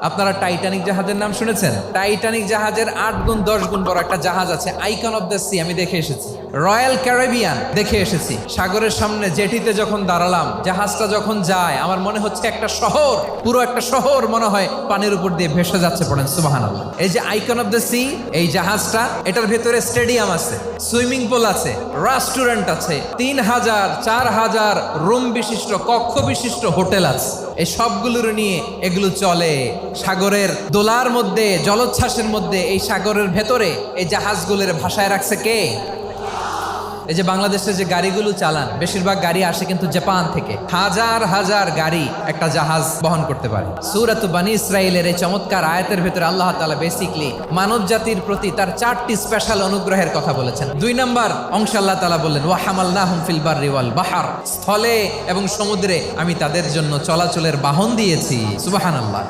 আপনারা টাইটানিক জাহাজের নাম শুনেছেন? টাইটানিক জাহাজের 8 গুণ 10 গুণ বড় একটা জাহাজ আছে, আইকন অফ দ্য সি, আমি দেখে এসেছি। রয়্যাল ক্যারিবিয়ান দেখে এসেছি। সাগরের সামনে জেটিতে যখন দাঁড়ালাম, জাহাজটা যখন যায়, আমার মনে হচ্ছে একটা শহর, পুরো একটা শহর মনে হয় পানির উপর দিয়ে ভেসে যাচ্ছে। পড়েন সুবহানাল্লাহ। এই যে আইকন অফ দ্য সি, এই জাহাজটা, এটার ভেতরে স্টেডিয়াম আছে, সুইমিং পুল আছে, রেস্টুরেন্ট আছে, 3000 4000 রুম বিশিষ্ট, কক্ষ বিশিষ্ট হোটেল আছে। এই সবগুলোর নিয়ে এগুলো চলে সাগরের দোলার মধ্যে, জলোচ্ছ্বাসের মধ্যে। এই সাগরের ভেতরে এই জাহাজগুলোর ভাষায় রাখছে কে? এই যে বাংলাদেশে যে গাড়িগুলো চালান, বেশিরভাগ গাড়ি আসে কিন্তু জাপান থেকে। হাজার হাজার গাড়ি একটা জাহাজ বহন করতে পারে। সূরাত বনী ইসরাঈলের এই চমৎকার আয়াতের ভেতরে আল্লাহ তাআলা বেসিক্যালি মানব জাতির প্রতি তার 4টি স্পেশাল অনুগ্রহের কথা বলেছেন। 2 নম্বর অংশে আল্লাহ তাআলা বললেন, ওয়া হামালনাহুম ফিল বাররি ওয়াল বাহর, স্থলে এবং সমুদ্রে আমি তাদের জন্য চলাচলের বাহন দিয়েছি। সুবহানাল্লাহ।